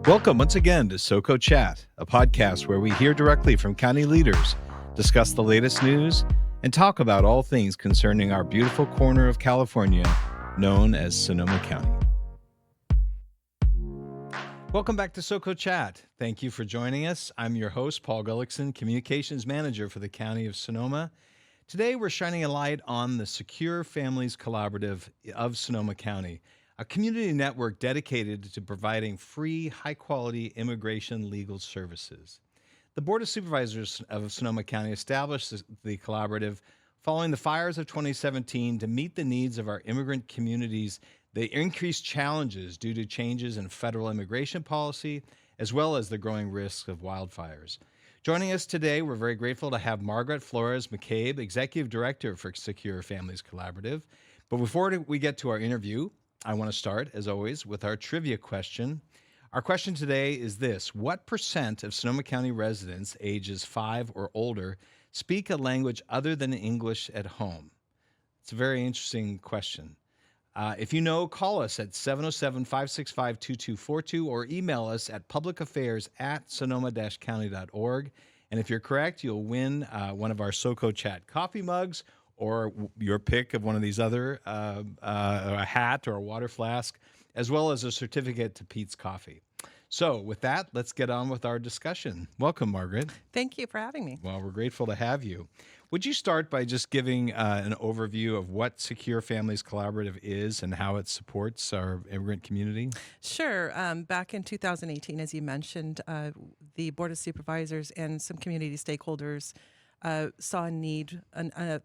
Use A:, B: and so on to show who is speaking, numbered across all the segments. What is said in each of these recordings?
A: Welcome once again to SoCo Chat, a podcast where we hear directly from county leaders, discuss the latest news, and talk about all things concerning our beautiful corner of California known as Sonoma County. Welcome back to SoCo Chat. Thank you for joining us. I'm your host, Paul Gullickson, Communications Manager for the County of Sonoma. Today, we're shining a light on the Secure Families Collaborative of Sonoma County, a community network dedicated to providing free, high-quality immigration legal services. The Board of Supervisors of Sonoma County established the collaborative following the fires of 2017 to meet the needs of our immigrant communities, the increased challenges due to changes in federal immigration policy, as well as the growing risks of wildfires. Joining us today, we're very grateful to have Margaret Flores McCabe, Executive Director for Secure Families Collaborative. But before we get to our interview, I want to start, as always, with our trivia question. Our question today is this: what percent of Sonoma County residents ages 5 or older speak a language other than English at home? It's a very interesting question. If you know, call us at 707-565-2242 or email us at publicaffairs@sonoma-county.org. And if you're correct, you'll win one of our SoCo Chat coffee mugs, or your pick of one of these other, a hat or a water flask, as well as a certificate to Pete's Coffee. So with that, let's get on with our discussion. Welcome, Margaret.
B: Thank you for having me.
A: Well, we're grateful to have you. Would you start by just giving an overview of what Secure Families Collaborative is and how it supports our immigrant community?
B: Sure. Back in 2018, as you mentioned, the Board of Supervisors and some community stakeholders saw a need.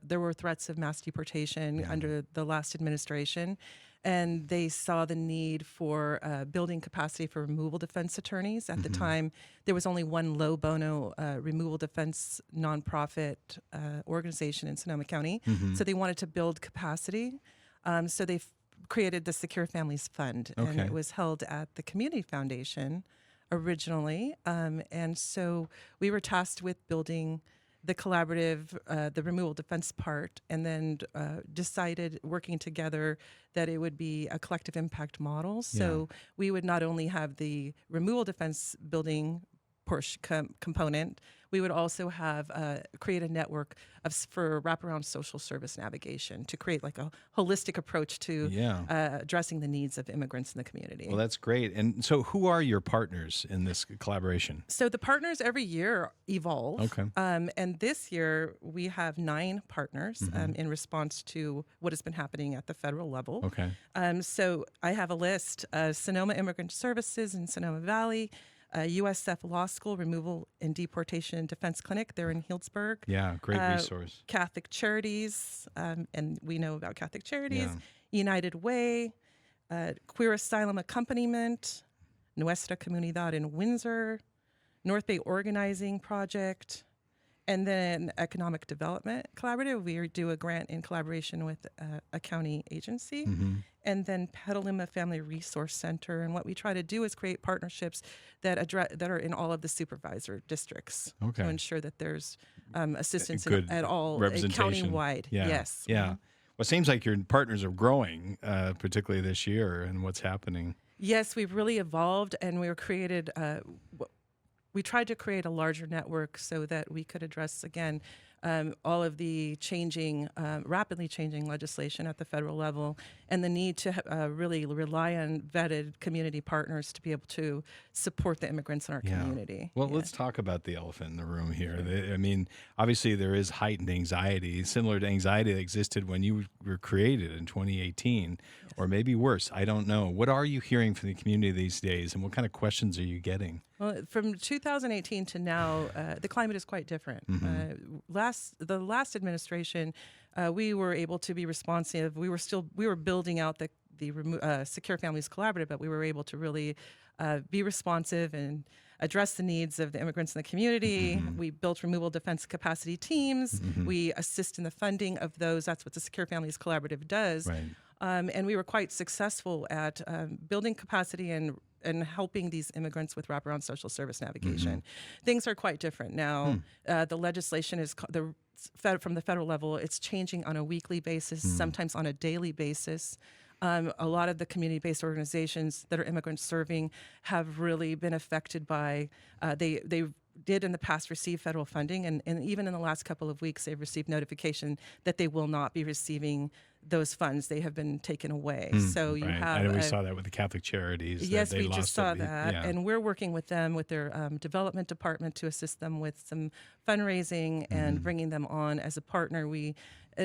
B: There were threats of mass deportation under the last administration, and they saw the need for building capacity for removal defense attorneys. At the time, there was only one low bono removal defense nonprofit organization in Sonoma County, so they wanted to build capacity. So they created the Secure Families Fund, and it was held at the Community Foundation originally. And so we were tasked with building the collaborative, the removal defense part, and then decided, working together, that it would be a collective impact model. So we would not only have the removal defense building component, we would also have create a network for wraparound social service navigation to create like a holistic approach to addressing the needs of immigrants in the community.
A: Well, that's great. And so who are your partners in this collaboration?
B: So the partners every year evolve.
A: Okay.
B: And this year we have 9 partners in response to what has been happening at the federal level.
A: Okay.
B: So I have a list: Sonoma Immigrant Services in Sonoma Valley, USF Law School Removal and Deportation Defense Clinic. They're in Healdsburg.
A: Yeah, great resource.
B: Catholic Charities, and we know about Catholic Charities. United Way, Queer Asylum Accompaniment, Nuestra Comunidad in Windsor, North Bay Organizing Project, and then Economic Development Collaborative. We do a grant in collaboration with a county agency. And then Petaluma Family Resource Center. And what we try to do is create partnerships that are in all of the supervisor districts to ensure that there's assistance at all, county-wide. Yes.
A: Yeah. Well, it seems like your partners are growing, particularly this year, and what's happening.
B: Yes, we've really evolved, and we tried to create a larger network so that we could address, again, all of the rapidly changing legislation at the federal level, and the need to really rely on vetted community partners to be able to support the immigrants in our community.
A: Well, let's talk about the elephant in the room here. I mean, obviously there is heightened anxiety, similar to anxiety that existed when you were created in 2018, or maybe worse. I don't know. What are you hearing from the community these days, and what kind of questions are you getting?
B: Well, from 2018 to now, the climate is quite different. The last administration, we were able to be responsive. We were building out the Secure Families Collaborative, but we were able to really be responsive and address the needs of the immigrants in the community. We built removal defense capacity teams. We assist in the funding of those. That's what the Secure Families Collaborative does.
A: Right.
B: And we were quite successful at building capacity and helping these immigrants with wraparound social service navigation. Things are quite different now. The legislation is from the federal level. It's changing on a weekly basis, sometimes on a daily basis. A lot of the community-based organizations that are immigrant serving have really been affected by, they did in the past receive federal funding, and even in the last couple of weeks, they've received notification that they will not be receiving those funds. They have been taken away. So you
A: right.
B: have...
A: I know we saw that with the Catholic Charities.
B: Yes,
A: that they
B: we just
A: lost
B: saw
A: it.
B: that.
A: Yeah.
B: And we're working with them, with their development department, to assist them with some fundraising and bringing them on as a partner. We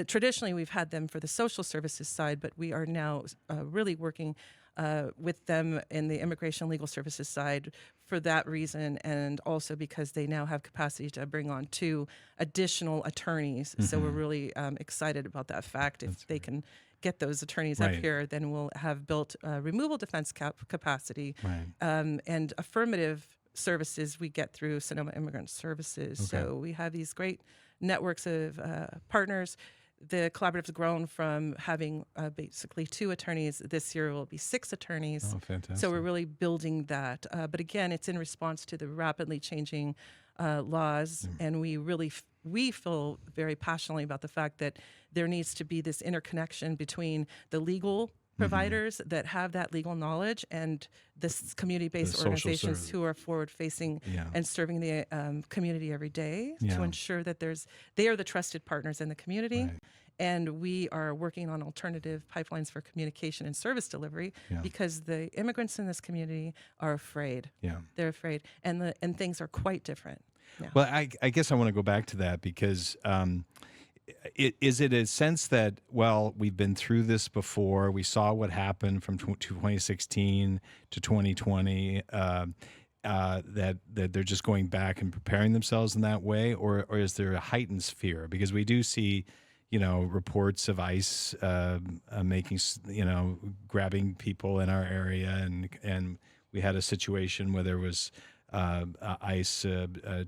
B: traditionally, we've had them for the social services side, but we are now really working with them in the immigration legal services side for that reason, and also because they now have capacity to bring on 2 additional attorneys. So we're really excited about that fact. If they can get those attorneys up here, then we'll have built removal defense capacity and affirmative services we get through Sonoma Immigrant Services. So we have these great networks of partners. The collaborative's grown from having basically 2 attorneys. This year will be 6 attorneys.
A: Oh, fantastic.
B: So we're really building that. But again, it's in response to the rapidly changing laws. And we feel very passionately about the fact that there needs to be this interconnection between the legal providers that have that legal knowledge and this community-based organizations who are forward-facing and serving the community every day to ensure that they are the trusted partners in the community. And we are working on alternative pipelines for communication and service delivery because the immigrants in this community are afraid. They're afraid, and things are quite different.
A: Well, I guess I want to go back to that because is it a sense that, well, we've been through this before, we saw what happened from 2016 to 2020, that they're just going back and preparing themselves in that way, or is there a heightened fear? Because we do see, reports of ICE making, grabbing people in our area, and we had a situation where there was ICE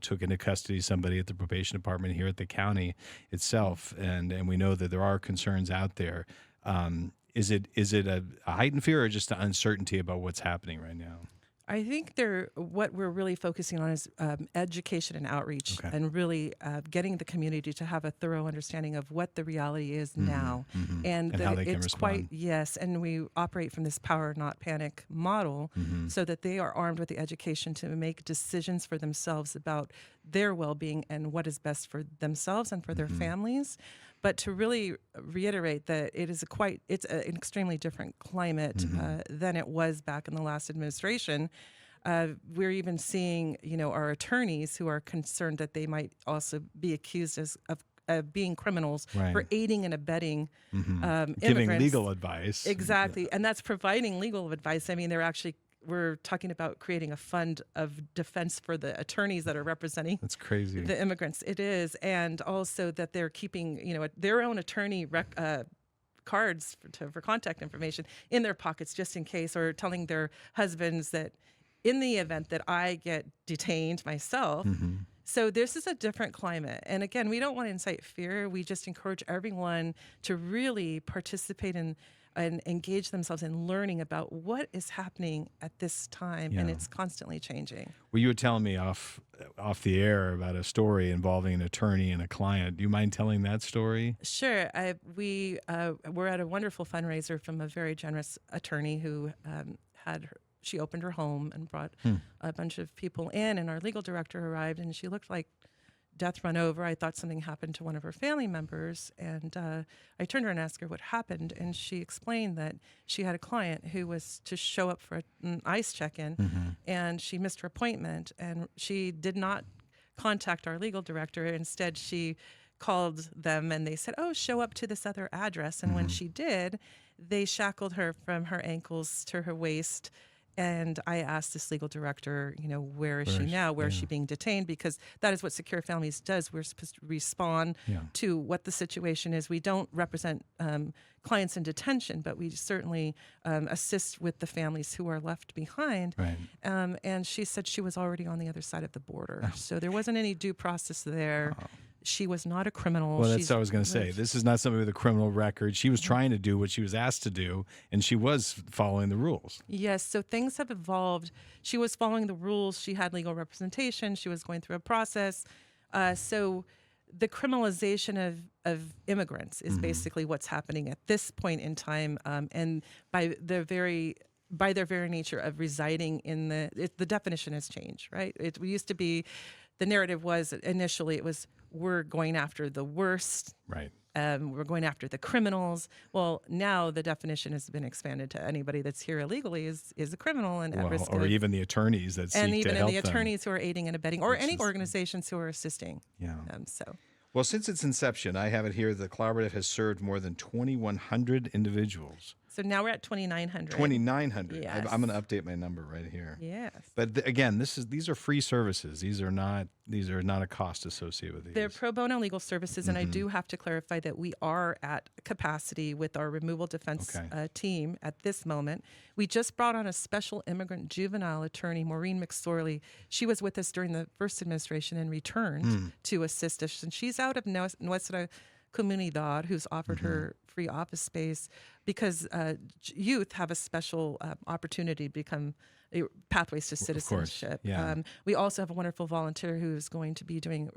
A: took into custody somebody at the probation department here at the county itself, and we know that there are concerns out there. Is it a heightened fear or just an uncertainty about what's happening right now?
B: I think what we're really focusing on is education and outreach, and really getting the community to have a thorough understanding of what the reality is now, and
A: how they can
B: it's
A: respond.
B: And we operate from this power not panic model, so that they are armed with the education to make decisions for themselves about their well-being and what is best for themselves and for their families. But to really reiterate that it's an extremely different climate than it was back in the last administration. We're even seeing, our attorneys who are concerned that they might also be accused of being criminals for aiding and abetting immigrants.
A: Giving legal advice.
B: Exactly, and that's providing legal advice. I mean, we're talking about creating a fund of defense for the attorneys that are representing
A: That's crazy.
B: the immigrants. It is. And also that they're keeping, their own attorney cards for contact information in their pockets just in case, or telling their husbands that in the event that I get detained myself. So this is a different climate. And again, we don't want to incite fear. We just encourage everyone to really participate in and engage themselves in learning about what is happening at this time, and it's constantly changing.
A: Well, you were telling me off the air about a story involving an attorney and a client. Do you mind telling that story?
B: Sure. We're at a wonderful fundraiser from a very generous attorney who she opened her home and brought a bunch of people in, and our legal director arrived, and she looked like death run over. I thought something happened to one of her family members, and I turned her and asked her what happened, and she explained that she had a client who was to show up for an ICE check-in, and she missed her appointment, and she did not contact our legal director. Instead, she called them, and they said, "Oh, show up to this other address," and when she did, they shackled her from her ankles to her waist. And I asked this legal director, where is she now? Where is she being detained? Because that is what Secure Families does. We're supposed to respond to what the situation is. We don't represent clients in detention, but we certainly assist with the families who are left behind.
A: Right.
B: And she said she was already on the other side of the border. So there wasn't any due process there. She was not a criminal.
A: Well, that's what I was going to say. This is not somebody with a criminal record. She was trying to do what she was asked to do, and she was following the rules.
B: Yes, so things have evolved. She was following the rules. She had legal representation. She was going through a process. So the criminalization of immigrants is basically what's happening at this point in time, and by their very nature of residing in the definition has changed, right? It used to be, the narrative was initially it was, we're going after the worst,
A: Right.
B: we're going after the criminals. Well, now the definition has been expanded to anybody that's here illegally is a criminal and at risk
A: Or
B: of,
A: even the attorneys that seek
B: and
A: to
B: even
A: help
B: the
A: them.
B: attorneys who are aiding and abetting, or
A: Which
B: any
A: is-
B: organizations who are assisting.
A: Yeah.
B: So.
A: Well, since its inception, I have it here, the collaborative has served more than 2,100 individuals.
B: So now we're at 2,900.
A: 2,900.
B: Yes.
A: I'm going to update my number right here.
B: Yes.
A: But again, these are free services. These are not a cost associated with these.
B: They're pro bono legal services, and I do have to clarify that we are at capacity with our removal defense team at this moment. We just brought on a special immigrant juvenile attorney, Maureen McSorley. She was with us during the first administration and returned to assist us, and she's out of Nuestra Comunidad, who's offered her free office space because youth have a special opportunity to become pathways to citizenship.
A: Yeah.
B: We also have a wonderful volunteer who's going to be doing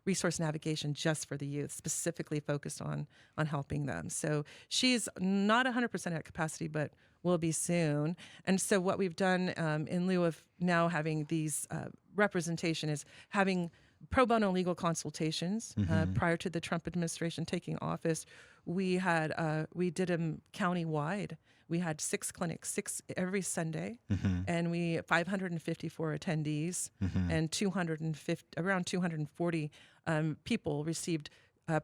B: resource navigation just for the youth, specifically focused on helping them. So she's not 100% at capacity, but will be soon. And so what we've done in lieu of now having these representation is having pro bono legal consultations. Prior to the Trump administration taking office, we did them county-wide. We had 6 clinics, 6 every Sunday, and 554 attendees, and around 240 people received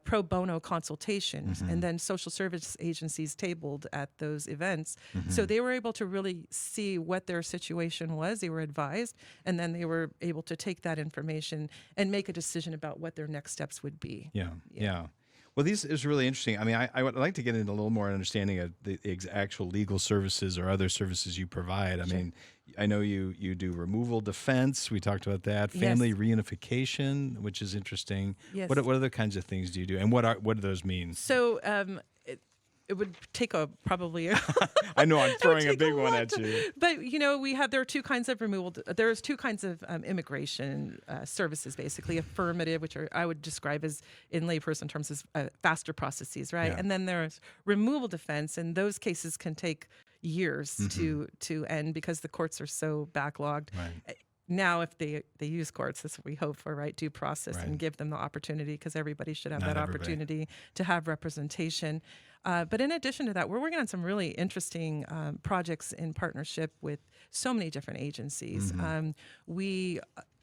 B: pro bono consultations, and then social service agencies tabled at those events. So they were able to really see what their situation was. They were advised, and then they were able to take that information and make a decision about what their next steps would be.
A: Yeah. Well, this is really interesting. I mean, I would like to get into a little more understanding of the actual legal services or other services you provide. I mean, I know you do removal defense. We talked about that. Family reunification, which is interesting.
B: Yes.
A: What other kinds of things do you do, and what do those mean?
B: So it would take probably
A: I know I'm throwing a big one at you.
B: But there are 2 kinds of removal. There's 2 kinds of immigration services, basically affirmative, which I would describe as in layperson terms as faster processes, right?
A: Yeah.
B: And then there's removal defense, and those cases can take years to end because the courts are so backlogged.
A: Right.
B: Now, if they use courts, that's what we hope for, right? Due process and give them the opportunity, because everybody should have opportunity to have representation. But in addition to that, we're working on some really interesting projects in partnership with so many different agencies.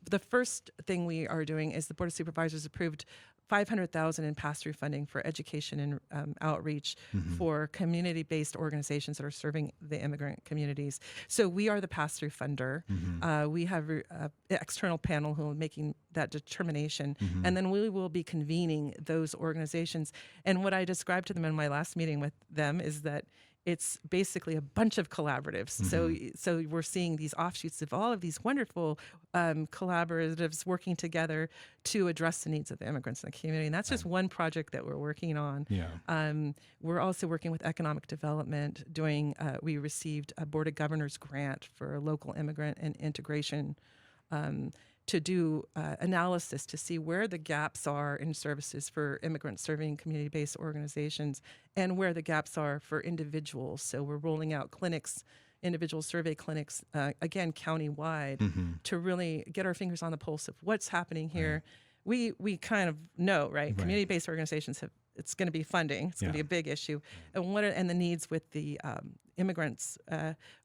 B: The first thing we are doing is the Board of Supervisors approved $500,000 in pass-through funding for education and outreach for community-based organizations that are serving the immigrant communities. So we are the pass-through funder. We have an external panel who are making that determination, and then we will be convening those organizations. And what I described to them in my last meeting with them is that it's basically a bunch of collaboratives. So we're seeing these offshoots of all of these wonderful collaboratives working together to address the needs of the immigrants in the community. And that's just one project that we're working on. We're also working with economic development, we received a Board of Governors grant for local immigrant and integration to do analysis to see where the gaps are in services for immigrants serving community-based organizations and where the gaps are for individuals. So we're rolling out clinics, individual survey clinics, again, county-wide, to really get our fingers on the pulse of what's happening here. We kind of know, right? Community-based organizations it's going to be funding. It's going to be a big issue. And the needs with the immigrants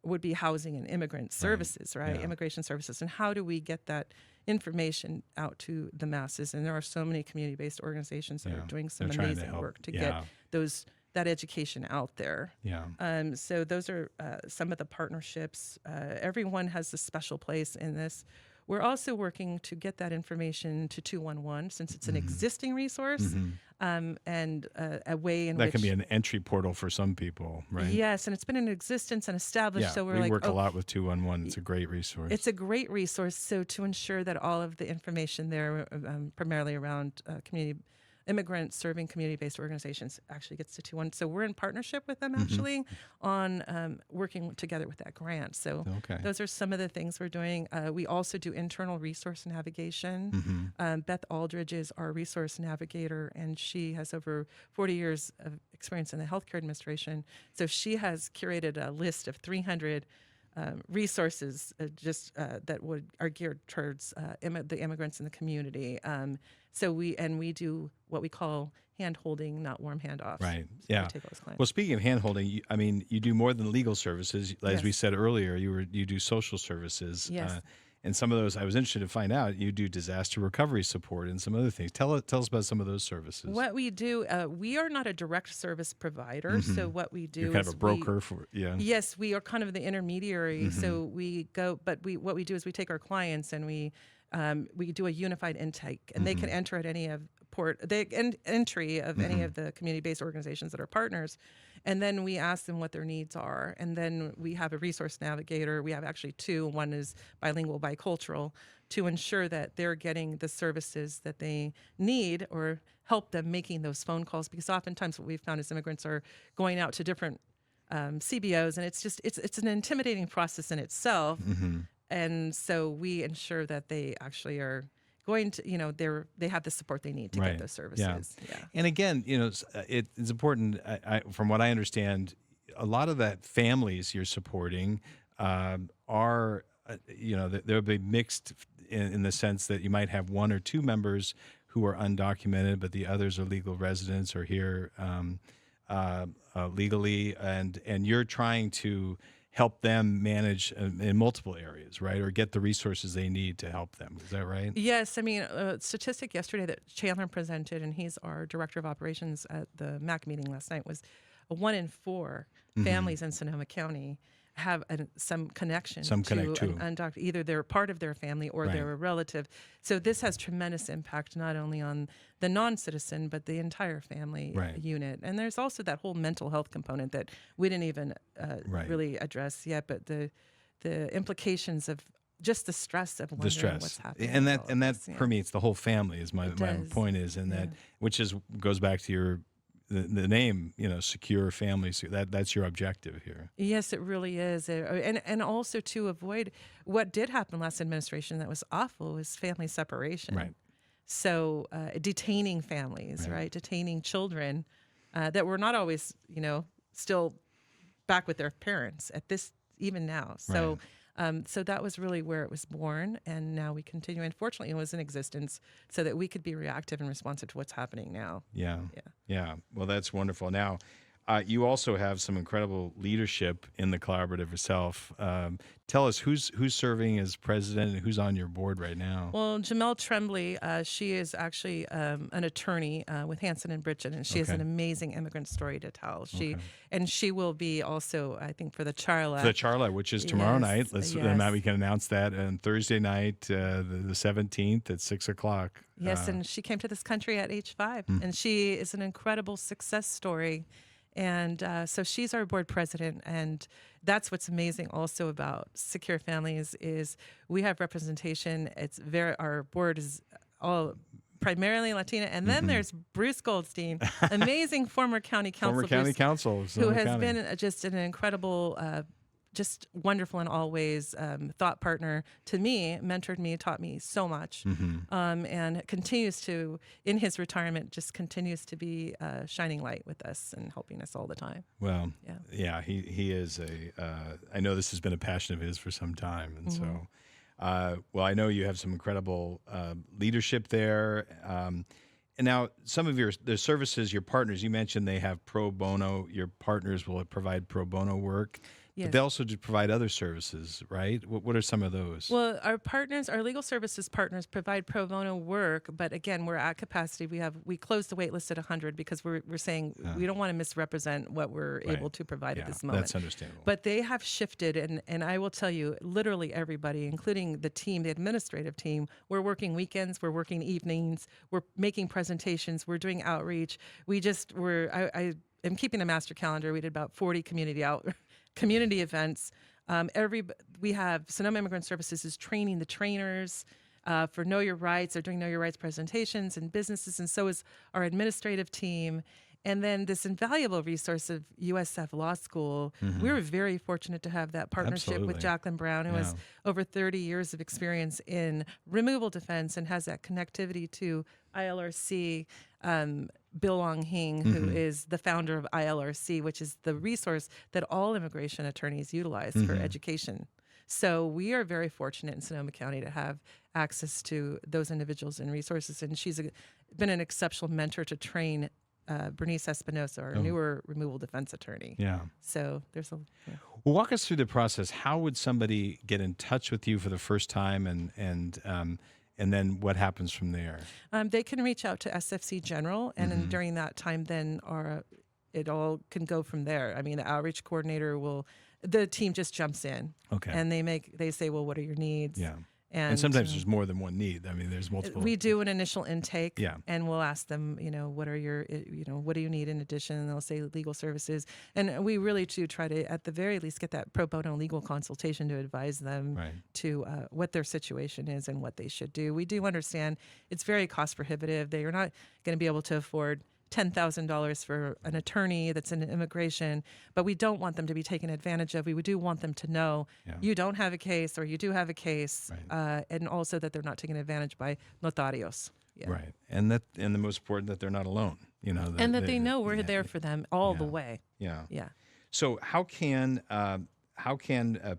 B: would be housing and immigrant services, right? Immigration services. And how do we get that information out to the masses? And there are so many community-based organizations that are doing some amazing work to get that education out there. So those are some of the partnerships. Everyone has a special place in this. We're also working to get that information to 211, since it's an existing resource, and a way in which...
A: That can be an entry portal for some people, right?
B: Yes, and it's been in existence and established. So
A: we work a lot with 211. It's a great resource.
B: It's a great resource. So to ensure that all of the information there, primarily around community immigrant serving community-based organizations actually gets to 2-1. So we're in partnership with them
A: Mm-hmm.
B: actually on working together with that grant. So
A: Okay.
B: those are some of the things we're doing. We also do internal resource navigation.
A: Mm-hmm.
B: Beth Aldridge is our resource navigator, and she has over 40 years of experience in the healthcare administration. So she has curated a list of 300 resources that are geared towards the immigrants in the community. So we do what we call hand holding, not warm handoffs.
A: Right.
B: So
A: Yeah.
B: we take those clients.
A: Well, speaking of hand-holding, you do more than legal services. As we
B: Yes.
A: said earlier, you do social services.
B: Yes.
A: And some of those, I was interested to find out, you do disaster recovery support and some other things. Tell us about some of those services.
B: What we do, we are not a direct service provider. So what we do
A: You're kind
B: is
A: of a broker for,
B: yes, we are kind of the intermediary. So we go, but what we do is we take our clients and we do a unified intake, and they can enter at any of entry of any of the community-based organizations that are partners, and then we ask them what their needs are, and then we have a resource navigator. We have actually two. One is bilingual, bicultural, to ensure that they're getting the services that they need or help them making those phone calls, because oftentimes what we've found is immigrants are going out to different CBOs, and it's an intimidating process in itself. And so we ensure that they actually are going to, they have the support they need to
A: Right.
B: get those services. Yeah.
A: And again, it's important. From what I understand, a lot of that families you're supporting are, they'll be mixed in the sense that you might have one or two members who are undocumented, but the others are legal residents or here legally, and you're trying to help them manage in multiple areas, right? Or get the resources they need to help them. Is that right?
B: Yes. I mean, a statistic yesterday that Chandler presented, and he's our director of operations at the MAC meeting last night, was 1 in 4 families in Sonoma County have some connection to an undocumented, either they're part of their family or
A: Right.
B: they're a relative. So this has tremendous impact not only on the non-citizen but the entire family
A: Right.
B: unit. And there's also that whole mental health component that we didn't even
A: Right.
B: really address yet, but the implications of just the stress of wondering what's happening,
A: and
B: with all of
A: that
B: this, yeah.
A: permeates the whole family. Is my
B: does.
A: point is, and that
B: Yeah.
A: which goes back to the name, secure family. So that's your objective here.
B: Yes, it really is. And also to avoid what did happen last administration that was awful was family separation.
A: Right.
B: So detaining families, right? Detaining children that were not always, still back with their parents at this, even now. So so that was really where it was born. And now we continue. And fortunately, it was in existence so that we could be reactive and responsive to what's happening now.
A: Yeah. Well, that's wonderful. Now, you also have some incredible leadership in the collaborative itself. Tell us who's serving as president and who's on your board right now.
B: Well, Jamel Tremblay, she is actually an attorney with Hanson and Bridget, and she has an amazing immigrant story to tell. She will be also, I think, for the Charla.
A: For the Charla, which is tomorrow night.
B: Yes.
A: We can announce that on Thursday night, the 17th at 6:00.
B: Yes, and she came to this country at age 5, and she is an incredible success story. And so she's our board president, and that's what's amazing also about Secure Families is we have representation. Our board is all primarily Latina, and then there's Bruce Goldstein, amazing former county council, who has been just an incredible, just wonderful in all ways, thought partner to me, mentored me, taught me so much, and continues to, in his retirement, just continues to be a shining light with us and helping us all the time.
A: Well, he is I know this has been a passion of his for some time, and so, well, I know you have some incredible leadership there. And now, some of the services, your partners, you mentioned they have pro bono. Your partners will provide pro bono work.
B: Yes.
A: But they also do provide other services, right? What are some of those?
B: Well, our legal services partners provide pro bono work, but again, we're at capacity. We closed the wait list at 100 because we're saying we don't want to misrepresent what we're able to provide at this moment.
A: That's understandable.
B: But they have shifted, and I will tell you, literally everybody, including the team, the administrative team, we're working weekends, we're working evenings, we're making presentations, we're doing outreach. I am keeping a master calendar. We did about 40 community events. We have Sonoma Immigrant Services is training the trainers. for Know Your Rights. They're doing Know Your Rights presentations and businesses, and so is our administrative team. And then this invaluable resource of USF Law School. We were very fortunate to have that partnership with
A: Absolutely.
B: Jacqueline Brown, who has over 30 years of experience in removal defense and has that connectivity to ILRC. Bill Long Hing, who is the founder of ILRC, which is the resource that all immigration attorneys utilize for education. So we are very fortunate in Sonoma County to have access to those individuals and resources. And she's been an exceptional mentor to train Bernice Espinosa, our newer removal defense attorney.
A: Yeah.
B: So there's
A: Well, walk us through the process. How would somebody get in touch with you for the first time, and then what happens from there?
B: They can reach out to SFC General, and then during that time, then it all can go from there. I mean, the outreach coordinator the team just jumps in.
A: Okay.
B: And they say, well, what are your needs?
A: Yeah.
B: And
A: sometimes there's more than one need. I mean, there's multiple.
B: We do an initial intake,
A: Yeah.
B: and we'll ask them, what are your, what do you need in addition? And they'll say legal services. And we really do try to, at the very least, get that pro bono legal consultation to advise them to what their situation is and what they should do. We do understand it's very cost prohibitive. They are not going to be able to afford $10,000 for an attorney that's in immigration, but we don't want them to be taken advantage of. We do want them to know you don't have a case or you do have a case, and also that they're not taken advantage by notarios. Yeah.
A: Right, and the most important, that they're not alone.
B: And that they know we're there for them all the way.
A: Yeah.
B: Yeah.
A: So how can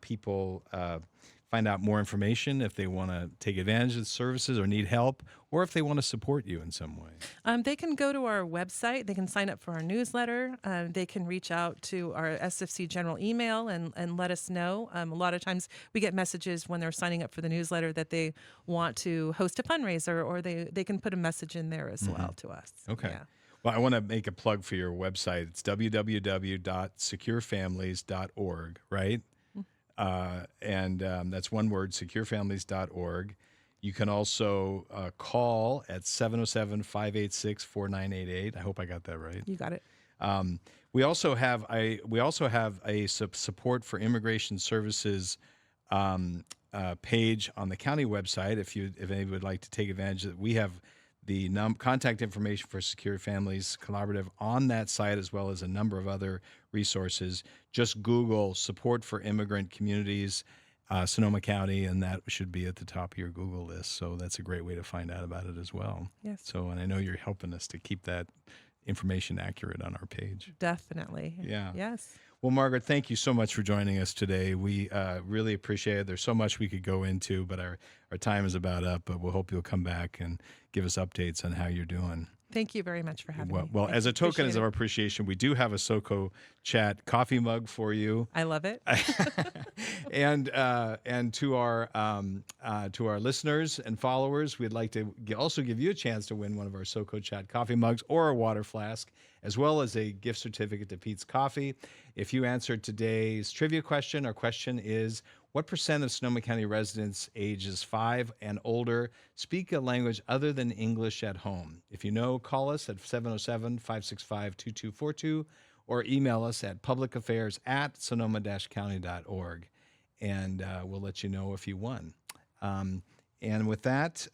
A: people find out more information if they want to take advantage of the services or need help, or if they want to support you in some way?
B: They can go to our website. They can sign up for our newsletter. They can reach out to our SFC General email and let us know. A lot of times we get messages when they're signing up for the newsletter that they want to host a fundraiser, or they can put a message in there as well to us.
A: Okay.
B: Yeah.
A: Well, I want to make a plug for your website. It's www.securefamilies.org, right? And that's one word, securefamilies.org. You can also call at 707-586-4988. I hope I got that right.
B: You got it.
A: We also have a support for immigration services page on the county website. If anybody would like to take advantage of it, we have the contact information for Secure Families Collaborative on that site, as well as a number of other resources. Just Google support for immigrant communities, Sonoma County, and that should be at the top of your Google list. So that's a great way to find out about it as well.
B: Yes.
A: So, and I know you're helping us to keep that information accurate on our page.
B: Definitely.
A: Yeah.
B: Yes.
A: Well, Margaret, thank you so much for joining us today. We really appreciate it. There's so much we could go into, but our time is about up. But we'll hope you'll come back and give us updates on how you're doing.
B: Thank you very much for having me.
A: Well, as a token of our appreciation, we do have a SoCo Chat coffee mug for you.
B: I love it.
A: And to our listeners and followers, we'd like to also give you a chance to win one of our SoCo Chat coffee mugs or a water flask, as well as a gift certificate to Pete's Coffee. If you answered today's trivia question, our question is, what % of Sonoma County residents ages 5 and older speak a language other than English at home? If you know, call us at 707-565-2242 or email us at publicaffairs@sonoma-county.org, and we'll let you know if you won. And with that,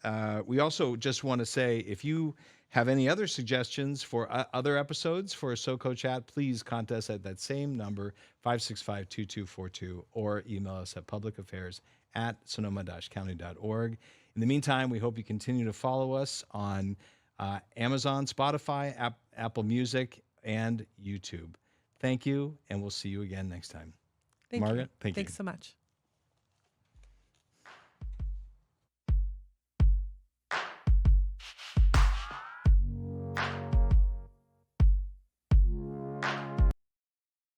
A: we also just want to say, if you have any other suggestions for other episodes for a SoCo Chat, please contact us at that same number, 565-2242, or email us at publicaffairs@sonoma-county.org. In the meantime, we hope you continue to follow us on Amazon, Spotify, Apple Music, and YouTube. Thank you, and we'll see you again next time.
B: Thank
A: Margaret,
B: you.
A: thank you.
B: Thanks so much.